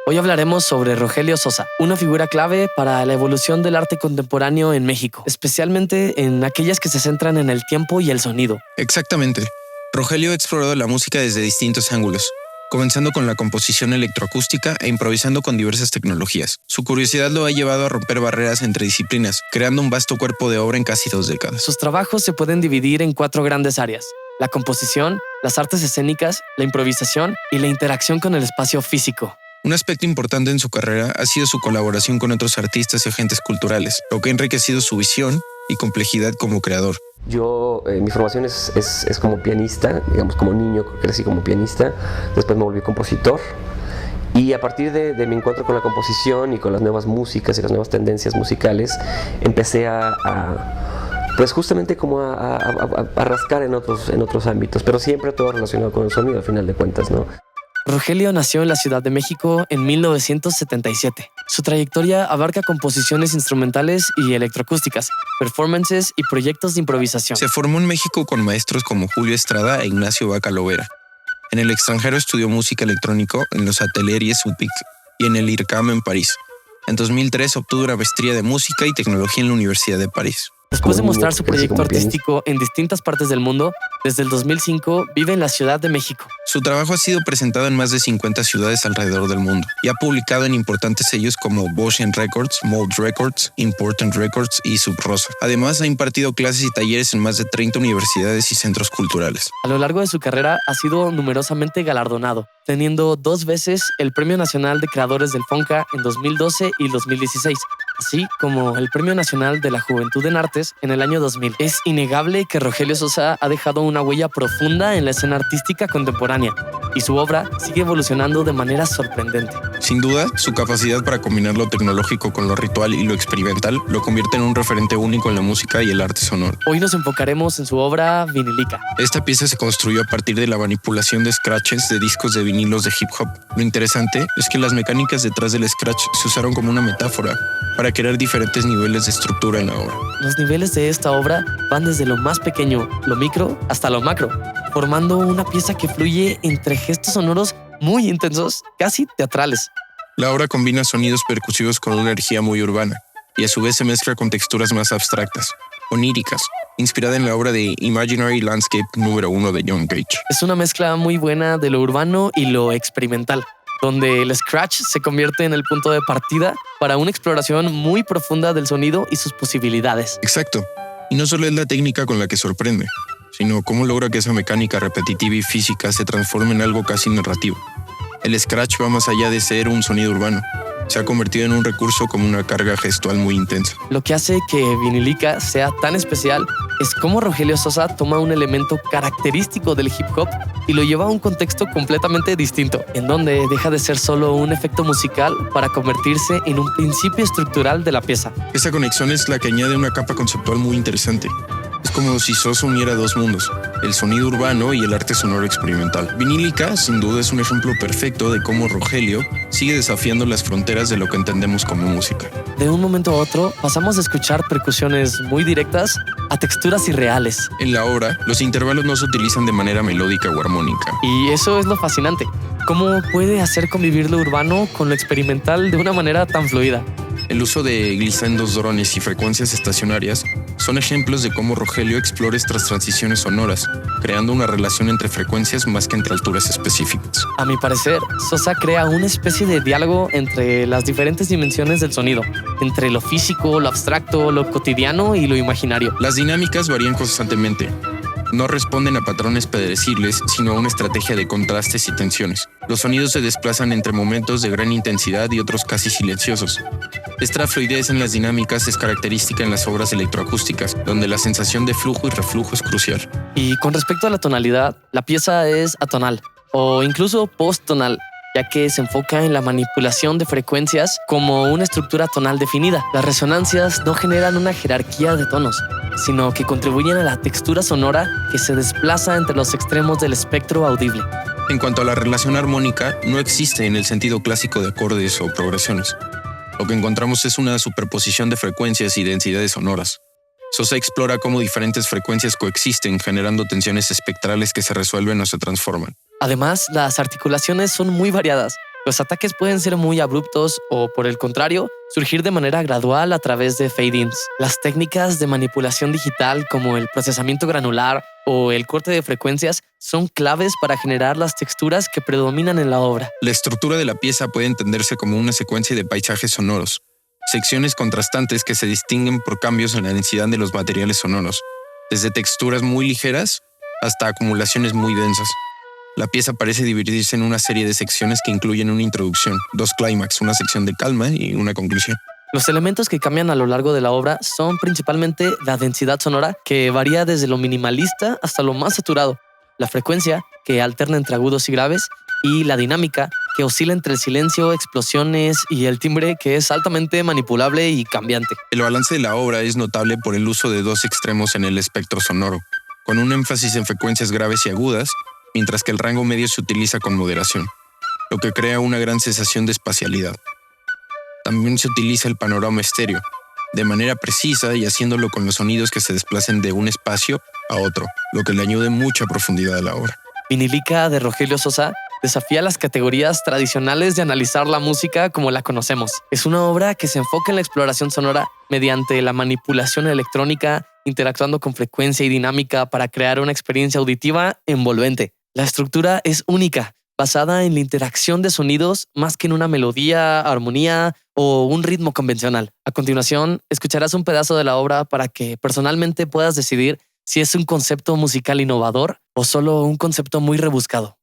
Hoy hablaremos sobre Rogelio Sosa, una figura clave para la evolución del arte contemporáneo en México, especialmente en aquellas que se centran en el tiempo y el sonido. Exactamente. Rogelio ha explorado la música desde distintos ángulos, comenzando con la composición electroacústica e improvisando con diversas tecnologías. Su curiosidad lo ha llevado a romper barreras entre disciplinas, creando un vasto cuerpo de obra en casi 2 décadas. Sus trabajos se pueden dividir en 4 grandes áreas: la composición, las artes escénicas, la improvisación y la interacción con el espacio físico. Un aspecto importante en su carrera ha sido su colaboración con otros artistas y agentes culturales, lo que ha enriquecido su visión y complejidad como creador. Yo, mi formación es como pianista, digamos, como niño crecí como pianista, después me volví compositor y a partir de mi encuentro con la composición y con las nuevas músicas y las nuevas tendencias musicales, empecé pues justamente como a rascar en otros ámbitos, pero siempre todo relacionado con el sonido al final de cuentas, ¿no? Rogelio nació en la Ciudad de México en 1977. Su trayectoria abarca composiciones instrumentales y electroacústicas, performances y proyectos de improvisación. Se formó en México con maestros como Julio Estrada e Ignacio Vaca Lovera. En el extranjero estudió música electrónica en los Ateliers UPIC y en el IRCAM en París. En 2003 obtuvo una maestría de música y tecnología en la Universidad de París. Después de mostrar su proyecto artístico en distintas partes del mundo, desde el 2005 vive en la Ciudad de México. Su trabajo ha sido presentado en más de 50 ciudades alrededor del mundo y ha publicado en importantes sellos como Boston Records, Mold Records, Important Records y Sub Rosa. Además, ha impartido clases y talleres en más de 30 universidades y centros culturales. A lo largo de su carrera ha sido numerosamente galardonado, teniendo 2 veces el Premio Nacional de Creadores del FONCA en 2012 y 2016, así como el Premio Nacional de la Juventud en Artes en el año 2000. Es innegable que Rogelio Sosa ha dejado una huella profunda en la escena artística contemporánea y su obra sigue evolucionando de manera sorprendente. Sin duda, su capacidad para combinar lo tecnológico con lo ritual y lo experimental lo convierte en un referente único en la música y el arte sonoro. Hoy nos enfocaremos en su obra Vinilica. Esta pieza se construyó a partir de la manipulación de scratches de discos de vinilos de hip hop. Lo interesante es que las mecánicas detrás del scratch se usaron como una metáfora para crear diferentes niveles de estructura en la obra. Los niveles de esta obra van desde lo más pequeño, lo micro, hasta lo macro, formando una pieza que fluye entre gestos sonoros muy intensos, casi teatrales. La obra combina sonidos percusivos con una energía muy urbana y a su vez se mezcla con texturas más abstractas, oníricas, inspirada en la obra de Imaginary Landscape número 1 de John Cage. Es una mezcla muy buena de lo urbano y lo experimental, donde el scratch se convierte en el punto de partida para una exploración muy profunda del sonido y sus posibilidades. Exacto. Y no solo es la técnica con la que sorprende, sino cómo logra que esa mecánica repetitiva y física se transforme en algo casi narrativo. El scratch va más allá de ser un sonido urbano. Se ha convertido en un recurso como una carga gestual muy intensa. Lo que hace que Vinilica sea tan especial es cómo Rogelio Sosa toma un elemento característico del hip hop y lo lleva a un contexto completamente distinto, en donde deja de ser solo un efecto musical para convertirse en un principio estructural de la pieza. Esa conexión es la que añade una capa conceptual muy interesante. Es como si Sosa uniera 2 mundos, el sonido urbano y el arte sonoro experimental. Vinilica, sin duda, es un ejemplo perfecto de cómo Rogelio sigue desafiando las fronteras de lo que entendemos como música. De un momento a otro, pasamos de escuchar percusiones muy directas a texturas irreales. En la obra, los intervalos no se utilizan de manera melódica o armónica. Y eso es lo fascinante. ¿Cómo puede hacer convivir lo urbano con lo experimental de una manera tan fluida? El uso de glissandos, drones y frecuencias estacionarias son ejemplos de cómo Rogelio explora estas transiciones sonoras, creando una relación entre frecuencias más que entre alturas específicas. A mi parecer, Sosa crea una especie de diálogo entre las diferentes dimensiones del sonido, entre lo físico, lo abstracto, lo cotidiano y lo imaginario. Las dinámicas varían constantemente. No responden a patrones predecibles, sino a una estrategia de contrastes y tensiones. Los sonidos se desplazan entre momentos de gran intensidad y otros casi silenciosos. Esta fluidez en las dinámicas es característica en las obras electroacústicas, donde la sensación de flujo y reflujo es crucial. Y con respecto a la tonalidad, la pieza es atonal o incluso posttonal, ya que se enfoca en la manipulación de frecuencias como una estructura tonal definida. Las resonancias no generan una jerarquía de tonos, sino que contribuyen a la textura sonora que se desplaza entre los extremos del espectro audible. En cuanto a la relación armónica, no existe en el sentido clásico de acordes o progresiones. Lo que encontramos es una superposición de frecuencias y densidades sonoras. Sosa explora cómo diferentes frecuencias coexisten, generando tensiones espectrales que se resuelven o se transforman. Además, las articulaciones son muy variadas, Los ataques pueden ser muy abruptos o, por el contrario, surgir de manera gradual a través de fade-ins. Las técnicas de manipulación digital como el procesamiento granular o el corte de frecuencias son claves para generar las texturas que predominan en la obra. La estructura de la pieza puede entenderse como una secuencia de paisajes sonoros, secciones contrastantes que se distinguen por cambios en la densidad de los materiales sonoros, desde texturas muy ligeras hasta acumulaciones muy densas. La pieza parece dividirse en una serie de secciones que incluyen una introducción, dos clímax, una sección de calma y una conclusión. Los elementos que cambian a lo largo de la obra son principalmente la densidad sonora, que varía desde lo minimalista hasta lo más saturado, la frecuencia, que alterna entre agudos y graves, y la dinámica, que oscila entre el silencio, explosiones y el timbre, que es altamente manipulable y cambiante. El balance de la obra es notable por el uso de dos extremos en el espectro sonoro, con un énfasis en frecuencias graves y agudas, mientras que el rango medio se utiliza con moderación, lo que crea una gran sensación de espacialidad. También se utiliza el panorama estéreo, de manera precisa y haciéndolo con los sonidos que se desplacen de un espacio a otro, lo que le añade mucha profundidad a la obra. Vinilica de Rogelio Sosa desafía las categorías tradicionales de analizar la música como la conocemos. Es una obra que se enfoca en la exploración sonora mediante la manipulación electrónica, interactuando con frecuencia y dinámica para crear una experiencia auditiva envolvente. La estructura es única, basada en la interacción de sonidos más que en una melodía, armonía o un ritmo convencional. A continuación, escucharás un pedazo de la obra para que personalmente puedas decidir si es un concepto musical innovador o solo un concepto muy rebuscado.